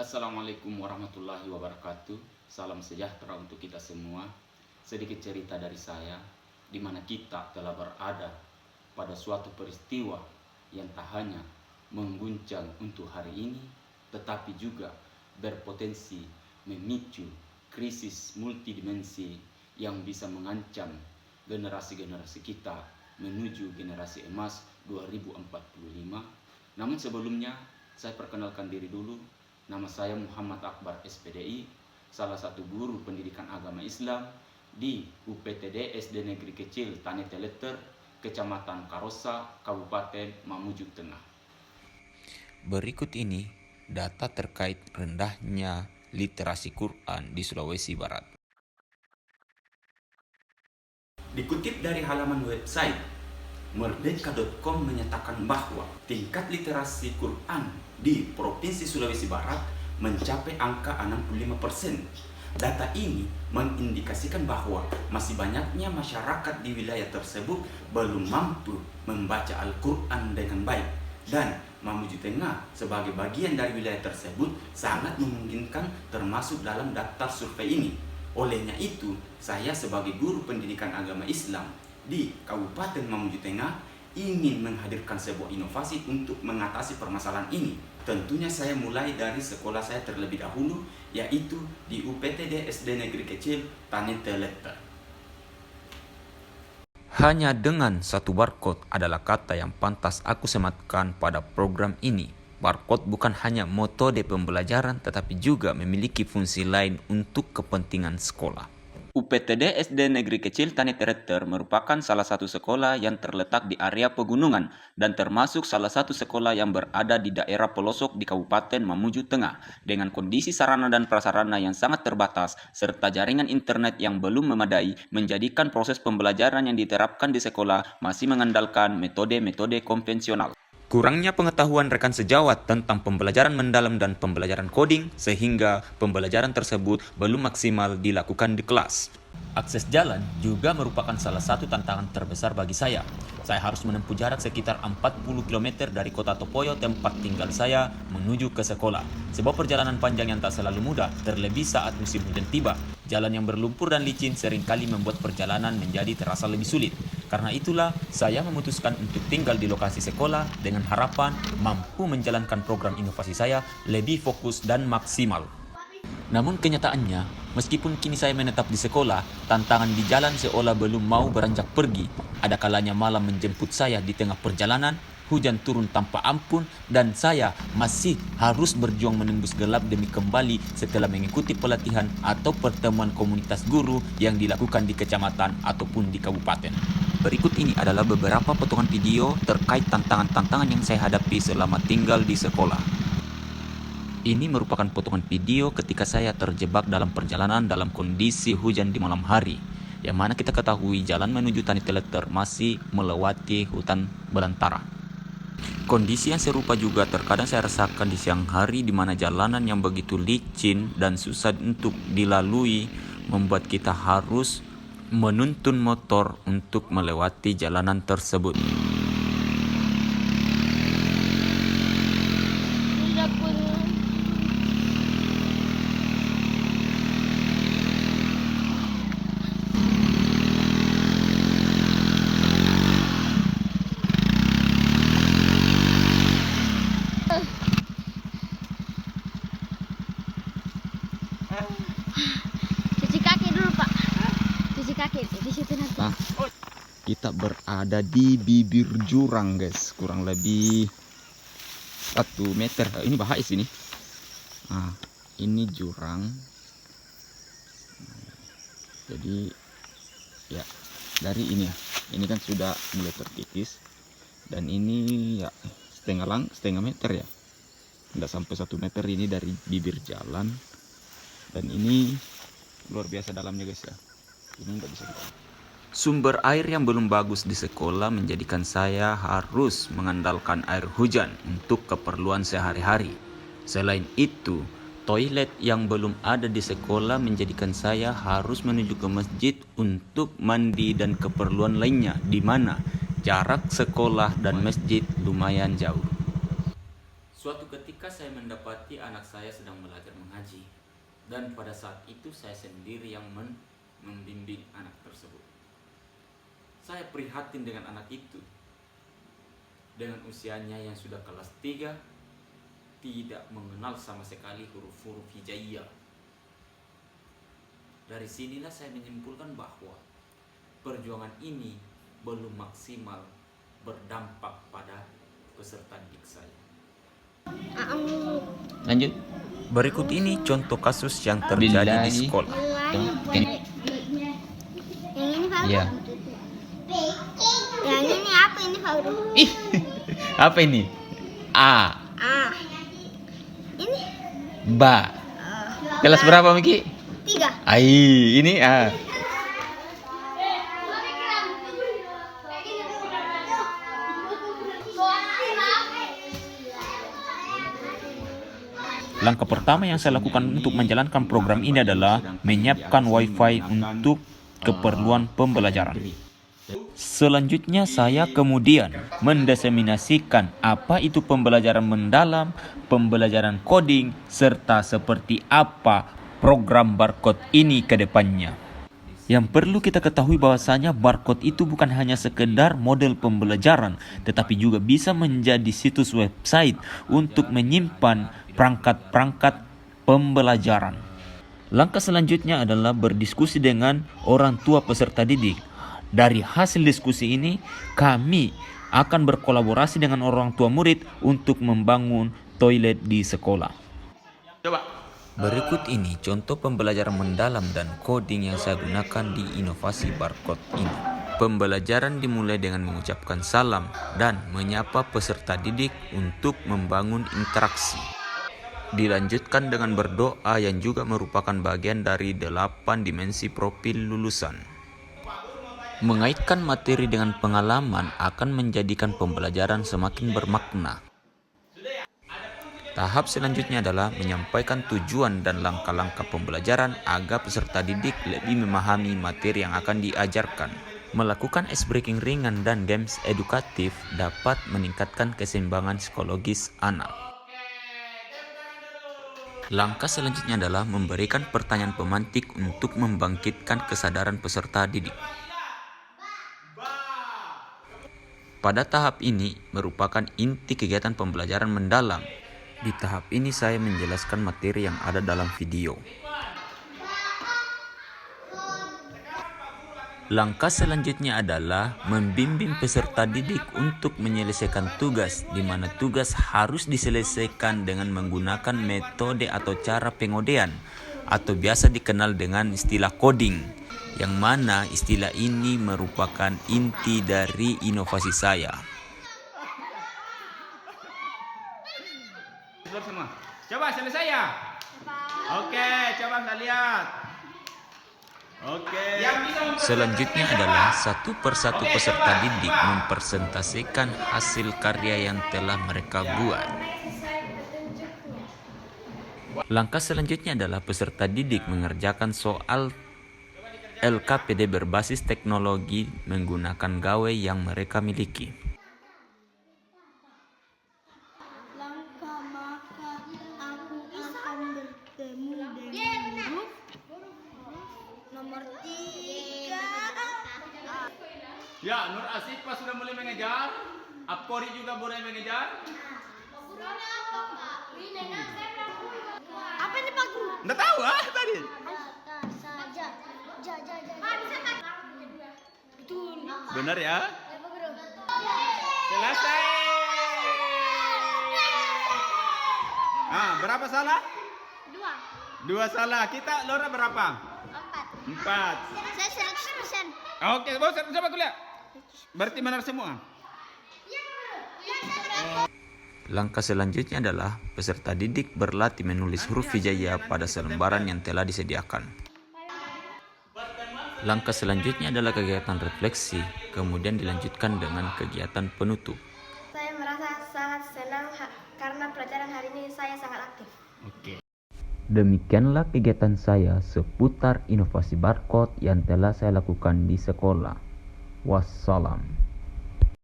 Assalamualaikum warahmatullahi wabarakatuh. Salam sejahtera untuk kita semua. Sedikit cerita dari saya, di mana kita telah berada pada suatu peristiwa yang tak hanya mengguncang untuk hari ini, tetapi juga berpotensi memicu krisis multidimensi yang bisa mengancam generasi-generasi kita menuju generasi emas 2045. Namun sebelumnya, saya perkenalkan diri dulu. Nama saya Muhammad Akbar SPDI, salah satu guru pendidikan agama Islam di UPTD SD Negeri Kecil Tani Teleter, Kecamatan Karosa, Kabupaten Mamuju Tengah. Berikut ini data terkait rendahnya literasi Quran di Sulawesi Barat. Dikutip dari halaman website merdeka.com menyatakan bahwa tingkat literasi Quran di Provinsi Sulawesi Barat mencapai angka 65%. Data ini mengindikasikan bahwa masih banyaknya masyarakat di wilayah tersebut belum mampu membaca Al-Quran dengan baik, dan Mamuju Tengah sebagai bagian dari wilayah tersebut sangat memungkinkan termasuk dalam daftar survei ini. Olehnya itu, saya sebagai guru pendidikan agama Islam di Kabupaten Mamuju Tengah ingin menghadirkan sebuah inovasi untuk mengatasi permasalahan ini. Tentunya saya mulai dari sekolah saya terlebih dahulu, yaitu di UPTD SD Negeri Kecil Tani Teleter. Hanya dengan satu barcode adalah kata yang pantas aku sematkan pada program ini. Barcode bukan hanya metode pembelajaran, tetapi juga memiliki fungsi lain untuk kepentingan sekolah. UPTD SD Negeri Kecil Tani Teleter merupakan salah satu sekolah yang terletak di area pegunungan dan termasuk salah satu sekolah yang berada di daerah pelosok di Kabupaten Mamuju Tengah, dengan kondisi sarana dan prasarana yang sangat terbatas serta jaringan internet yang belum memadai, menjadikan proses pembelajaran yang diterapkan di sekolah masih mengandalkan metode-metode konvensional. Kurangnya pengetahuan rekan sejawat tentang pembelajaran mendalam dan pembelajaran coding, sehingga pembelajaran tersebut belum maksimal dilakukan di kelas. Akses jalan juga merupakan salah satu tantangan terbesar bagi saya. Saya harus menempuh jarak sekitar 40 km dari kota Topoyo, tempat tinggal saya, menuju ke sekolah. Sebuah perjalanan panjang yang tak selalu mudah, terlebih saat musim hujan tiba. Jalan yang berlumpur dan licin seringkali membuat perjalanan menjadi terasa lebih sulit. Karena itulah, saya memutuskan untuk tinggal di lokasi sekolah dengan harapan mampu menjalankan program inovasi saya lebih fokus dan maksimal. Namun kenyataannya, meskipun kini saya menetap di sekolah, tantangan di jalan seolah belum mau beranjak pergi. Ada kalanya malam menjemput saya di tengah perjalanan, hujan turun tanpa ampun, dan saya masih harus berjuang menembus gelap demi kembali setelah mengikuti pelatihan atau pertemuan komunitas guru yang dilakukan di kecamatan ataupun di kabupaten. Berikut ini adalah beberapa potongan video terkait tantangan-tantangan yang saya hadapi selama tinggal di sekolah. Ini merupakan potongan video ketika saya terjebak dalam perjalanan dalam kondisi hujan di malam hari, yang mana kita ketahui jalan menuju Tani Teleter masih melewati hutan belantara. Kondisi yang serupa juga terkadang saya rasakan di siang hari, di mana jalanan yang begitu licin dan susah untuk dilalui membuat kita harus menuntun motor untuk melewati jalanan tersebut. Cuci kaki dulu, Pak. Cuci kaki di situ nanti. Nah, kita berada di bibir jurang, guys, kurang lebih 1 meter. Ini bahaya sini. Nah, ini jurang. Jadi ya, dari ini ya, ini kan sudah mulai terkikis, dan ini ya setengah meter ya, nggak sampai 1 meter ini dari bibir jalan. Dan ini luar biasa dalamnya, guys ya. Ini nggak bisa kita. Sumber air yang belum bagus di sekolah menjadikan saya harus mengandalkan air hujan untuk keperluan sehari-hari. Selain itu, toilet yang belum ada di sekolah menjadikan saya harus menuju ke masjid untuk mandi dan keperluan lainnya, di mana jarak sekolah dan masjid lumayan jauh. Suatu ketika saya mendapati anak saya sedang belajar mengaji, dan pada saat itu saya sendiri yang membimbing anak tersebut. Saya prihatin dengan anak itu. Dengan usianya yang sudah kelas 3, tidak mengenal sama sekali huruf-huruf hijaiyah. Dari sinilah saya menyimpulkan bahwa perjuangan ini belum maksimal berdampak pada peserta didik saya. Lanjut. Berikut ini contoh kasus yang terjadi di sekolah. Yang ini Pak. Ya. Yang ini apa ini Pak? Ih. Apa ini? A. Ah. Ini Ba. Kelas berapa Miki? 3. Ai, ini A. Langkah pertama yang saya lakukan untuk menjalankan program ini adalah menyiapkan wifi untuk keperluan pembelajaran. Selanjutnya saya kemudian mendiseminasikan apa itu pembelajaran mendalam, pembelajaran coding, serta seperti apa program barcode ini ke depannya. Yang perlu kita ketahui bahwasanya barcode itu bukan hanya sekedar model pembelajaran, tetapi juga bisa menjadi situs website untuk menyimpan perangkat-perangkat pembelajaran. Langkah selanjutnya adalah berdiskusi dengan orang tua peserta didik. Dari hasil diskusi ini, kami akan berkolaborasi dengan orang tua murid untuk membangun toilet di sekolah. Berikut ini contoh pembelajaran mendalam dan coding yang saya gunakan di inovasi barcode ini. Pembelajaran dimulai dengan mengucapkan salam dan menyapa peserta didik untuk membangun interaksi. Dilanjutkan dengan berdoa yang juga merupakan bagian dari 8 dimensi profil lulusan. Mengaitkan materi dengan pengalaman akan menjadikan pembelajaran semakin bermakna. Tahap selanjutnya adalah menyampaikan tujuan dan langkah-langkah pembelajaran agar peserta didik lebih memahami materi yang akan diajarkan. Melakukan ice breaking ringan dan games edukatif dapat meningkatkan keseimbangan psikologis anak. Langkah selanjutnya adalah memberikan pertanyaan pemantik untuk membangkitkan kesadaran peserta didik. Pada tahap ini merupakan inti kegiatan pembelajaran mendalam. Di tahap ini saya menjelaskan materi yang ada dalam video. Langkah selanjutnya adalah membimbing peserta didik untuk menyelesaikan tugas, di mana tugas harus diselesaikan dengan menggunakan metode atau cara pengodean, atau biasa dikenal dengan istilah coding, yang mana istilah ini merupakan inti dari inovasi saya. Semua. Coba selesai ya? Oke, coba kita lihat. Oke. Selanjutnya adalah satu persatu peserta didik mempresentasikan hasil karya yang telah mereka buat. Langkah selanjutnya adalah peserta didik mengerjakan soal LKPD berbasis teknologi menggunakan gawai yang mereka miliki. Langkah maka aku akan bertemu dengan huruf nomor 3. Ya, Nur Asifa sudah mulai mengejar. Apori juga mulai mengejar. Apa ini Pak Guru? Nggak tahu tadi. Saja. Betul. Benar ya? Ya Pak Guru. Selesai. Berapa salah? 2. 2 salah. Kita Lora berapa? 4. 4. Saya 100%. Oke, bos, coba aku lihat. Berarti benar semua. Langkah selanjutnya adalah peserta didik berlatih menulis huruf hijaiyah pada selembaran yang telah disediakan. Langkah selanjutnya adalah kegiatan refleksi, kemudian dilanjutkan dengan kegiatan penutup. Saya merasa sangat senang karena pelajaran hari ini saya sangat aktif. Oke. Demikianlah kegiatan saya seputar inovasi barcode yang telah saya lakukan di sekolah. Wassalam.